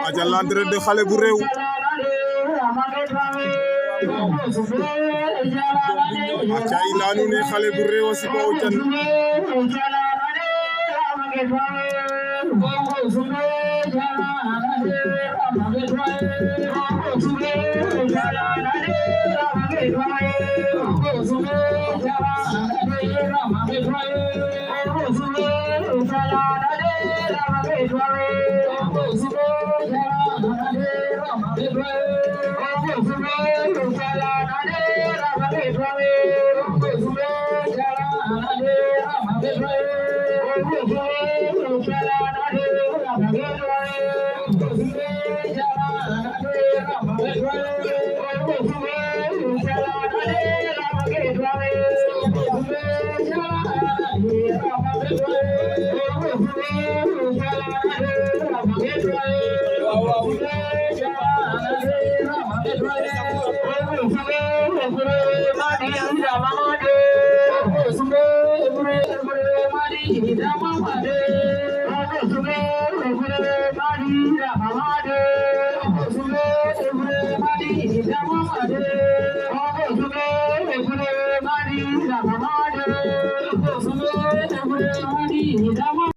aca l'entrée de xale bu réew aca i leya nuun ne xale bu réew a sipa o can Mari,